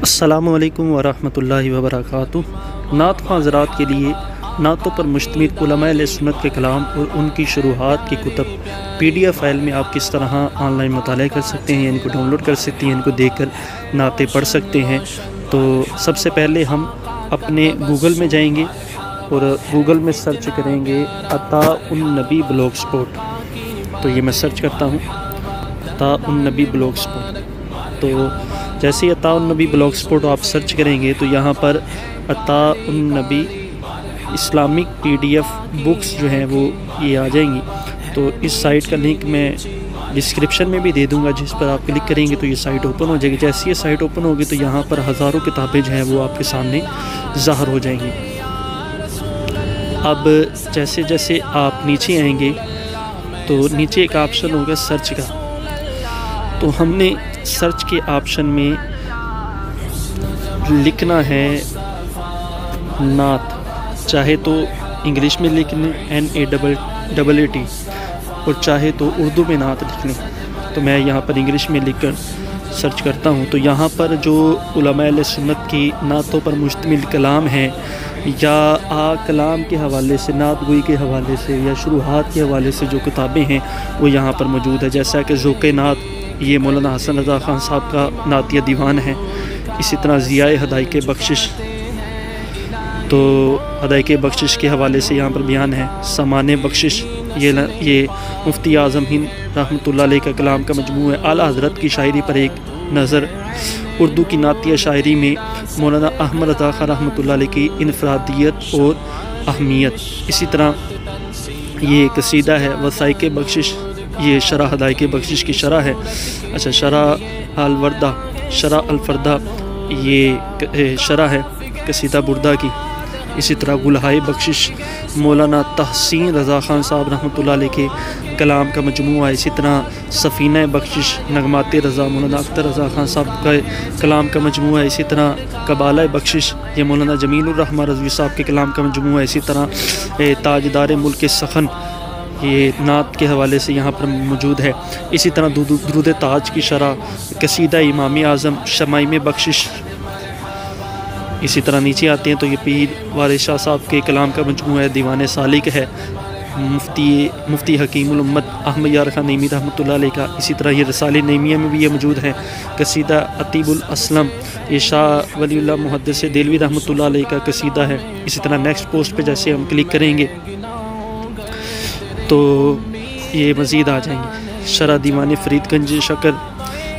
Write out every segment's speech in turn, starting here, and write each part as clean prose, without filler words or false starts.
अस्सलामु अलैकुम वरहमतुल्लाहि वबरकातुहू। नात हज़रात के लिए नातों पर मुश्तमिल उलमाए अहले सुन्नत के कलाम और उनकी शुरूहात की कुतब PDF फाइल में आप किस तरह ऑनलाइन मुताला कर सकते हैं, इनको डाउनलोड कर सकते हैं, इनको देखकर नातें पढ़ सकते हैं। तो सबसे पहले हम अपने गूगल में जाएंगे और गूगल में सर्च करेंगे अताउन्नबी ब्लॉग स्पॉट। तो ये मैं सर्च करता हूँ अताउन्नबी ब्लॉग स्पॉट। तो जैसे ही अताउन्नबी ब्लॉग स्पॉट आप सर्च करेंगे तो यहाँ पर अताउन्नबी इस्लामिक PDF बुक्स जो हैं वो ये आ जाएंगी। तो इस साइट का लिंक मैं डिस्क्रिप्शन में भी दे दूंगा, जिस पर आप क्लिक करेंगे तो ये साइट ओपन हो जाएगी। जैसे ये साइट ओपन होगी तो यहाँ पर हज़ारों किताबें जो हैं वो आपके सामने ज़ाहिर हो जाएंगी। अब जैसे जैसे आप नीचे आएंगे तो नीचे एक ऑप्शन होगा सर्च का। तो हमने सर्च के ऑप्शन में लिखना है नात, चाहे तो इंग्लिश में लिख लें NAAT और चाहे तो उर्दू में नात लिख लें। तो मैं यहाँ पर इंग्लिश में लिख कर सर्च करता हूँ। तो यहाँ पर जो उलमाए अहले सुन्नत की नातों पर मुश्तमिल कलाम हैं या कलाम के हवाले से, नात गोई के हवाले से या शुरूहात के हवाले से जो किताबें हैं वो यहाँ पर मौजूद है। जैसा कि ज़ौक़ नात, ये मौलाना हसन रज़ा ख़ान साहब का नातिया दीवान है। इसी तरह ज़ियाए हदाइक़ बख्शिश, तो हदाइक़ बख्शिश के हवाले से यहाँ पर बयान है। समाने बख्शिश, ये मुफ्ती आज़म हिंद रहमतुल्लाह अलैह का कलाम का मजमू है। आला हज़रत की शायरी पर एक नज़र, उर्दू की नातिया शायरी में मौलाना अहमद रज़ा ख़ान रहमतुल्लाह अलैह की इनफरादियत और अहमियत। इसी तरह ये कसीदा है वसाइक़ बख्शिश, ये शरह हदाइक़ बख्शिश की शरह है। अच्छा, शरह अलवर्दा, शरह अलफरदा, ये शरह है कसीदा बुर्दा की। इसी तरह गुलहाए बख्शिश मौलाना तहसीन रज़ा ख़ान साहब रहमतुल्लाह अलैह के कलाम का मजमूआ है। इसी तरह सफ़ीना बख्शिश नगमात रज़ा मौलाना अख्तर रज़ा ख़ान साहब का कलाम का मजमूआ है। इसी तरह कबाला बख्शिश ये मौलाना जमीलुर रहमान रज़वी साहब के कलाम का मजमूआ है। इसी तरह ताजदार मुल्क सखन, ये नात के हवाले से यहाँ पर मौजूद है। इसी तरह दुरूद ताज की शरह कसीदा इमाम आज़म शमाइम बख्शिश। इसी तरह नीचे आते हैं तो ये पीर वारिस शाह साहब के कलाम का मजमूआ है। दीवान सालिक है मुफ्ती हकीमुल उम्मत अहमद यार खान नईमी रहमतुल्लाह अलैह का। इसी तरह ये रसाले नईमिया में भी ये मौजूद है। कसीदा अतीबुल असलम, ये शाह वलीउल्लाह मुहद्दिस देलवी रहमतुल्लाह अलैह का कसीदा है। इसी तरह नेक्स्ट पोस्ट पे जैसे हम क्लिक करेंगे तो ये मज़ीद आ जाएंगे। शरह दीवान फरीदगंज शकर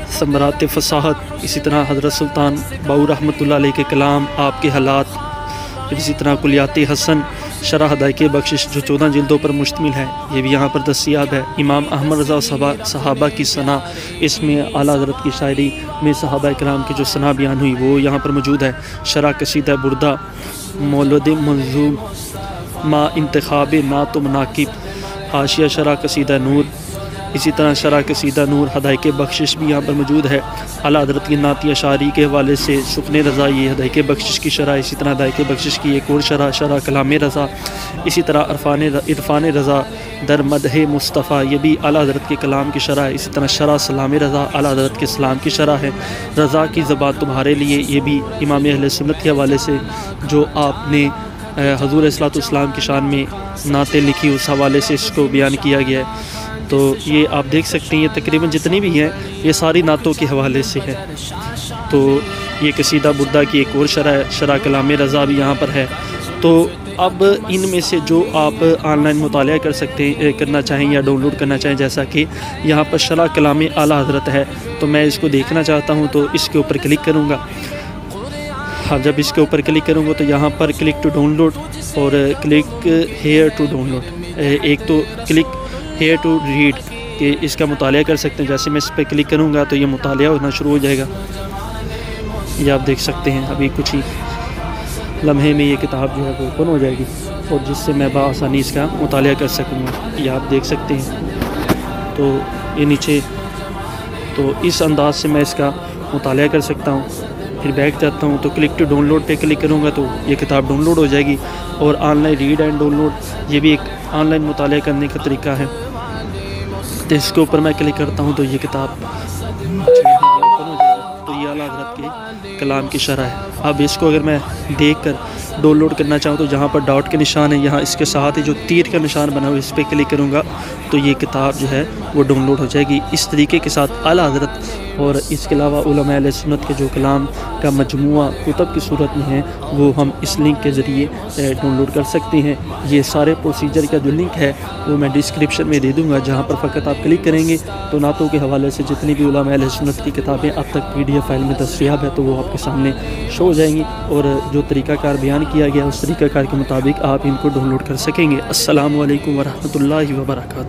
समरात फसाहत, इसी तरह हज़रत सुल्तान बाऊ रहमतुल्लाह अलैह के कलाम, आपके हालात। इसी तरह कुलियात हसन, शरह हदाइक़ बख्शिश जो 14 जिल्दों पर मुश्तमिल है, ये भी यहाँ पर दस्तियाब है। इमाम अहमद रज़ा सहाबा की सना, इसमें आला हज़रत की शायरी में सहाबा किराम की जो सना बयान हुई वो यहाँ पर मौजूद है। शरह कसीदा बुर्दा, मौलद मंजूम मा इंतखाब नात मनाकिब, हाशिया शरह कसीदा नूर। इसी तरह शरह कसीदा नूर हदाइक़ बख्शिश भी यहाँ पर मौजूद है। आला हज़रत की नातिया शायरी के हवाले से सुफ़ने रज़ा, ये हदाइक़ बख्शिश की शरह। इसी तरह हदाइक़ बख्शिश की एक और शरह, शरह कलाम रज़ा। इसी तरह इरफ़ान रज़ा दर मदह मुस्तफ़ा, ये भी आला हज़रत के कलाम की शरह है। इसी तरह शरह सलाम रज़ा आला हज़रत के सलाम की शरह है। रज़ा की ज़बान तुम्हारे लिए, ये भी इमाम अहले सुन्नत के हवाले से जो आपने हज़ूर अलैहिस्सलाम की शान में नातें लिखी, उस हवाले से इसको बयान किया गया है। तो ये आप देख सकते हैं, ये तकरीबन जितनी भी हैं ये सारी नातों के हवाले से है। तो ये कसीदा बुर्दा की एक और शरह है। शरह कलाम रज़ा भी यहाँ पर है। तो अब इनमें से जो आप ऑनलाइन मुताला कर सकते हैं, करना चाहें या डाउनलोड करना चाहें, जैसा कि यहाँ पर शरह कलाम आला हज़रत है, तो मैं इसको देखना चाहता हूँ तो इसके ऊपर क्लिक करूँगा। हाँ, जब इसके ऊपर क्लिक करूँगा तो यहाँ पर क्लिक टू डाउनलोड और क्लिक हेयर टू डाउनलोड, एक तो क्लिक हेयर टू रीड कि इसका मुताला कर सकते हैं। जैसे मैं इस पर क्लिक करूँगा तो ये मुताला होना शुरू हो जाएगा। ये आप देख सकते हैं, अभी कुछ ही लम्हे में ये किताब जो है वो ओपन हो जाएगी और जिससे मैं बआसानी इसका मुताला कर सकूँगा। ये आप देख सकते हैं। तो ये नीचे, तो इस अंदाज से मैं इसका मुताला कर सकता हूँ। फिर बैक जाता हूँ तो क्लिक टू डाउनलोड पे क्लिक करूँगा तो ये किताब डाउनलोड हो जाएगी। और ऑनलाइन रीड एंड डाउनलोड, ये भी एक ऑनलाइन मुताला करने का तरीका है। तो इसके ऊपर मैं क्लिक करता हूँ तो ये किताब तो ये आला हज़रत के کلام کی شرح ہے۔ اب اس کو اگر میں دیکھ کر ڈاؤن لوڈ کرنا چاہوں تو جہاں پر ڈاٹ کے نشان ہے یہاں اس کے ساتھ ہی جو تیر کا نشان بنا ہوا ہے اس پہ کلک کروں گا تو یہ کتاب جو ہے وہ ڈاؤن لوڈ ہو جائے گی۔ اس طریقے کے ساتھ اعلیٰ حضرت اور اس کے علاوہ علماء اہل سنت کے جو کلام کا مجموعہ کتب کی صورت میں ہیں وہ ہم اس لنک کے ذریعے ڈاؤن لوڈ کر سکتے ہیں۔ یہ سارے پروسیجر کا جو لنک ہے وہ میں ڈسکرپشن میں دے دوں گا، جہاں پر فقط آپ کلک کریں گے تو نعتوں کے حوالے سے جتنی بھی علماء اہل سنت کی کتابیں اب تک PDF فائل میں دستیاب ہے تو وہ آپ کے سامنے شو ہو جائیں گی، اور جو طریقہ کار بیان کیا گیا اس طریقہ کار کے مطابق آپ ان کو ڈاؤن لوڈ کر سکیں گے۔ السلام علیکم ورحمۃ اللہ وبرکاتہ۔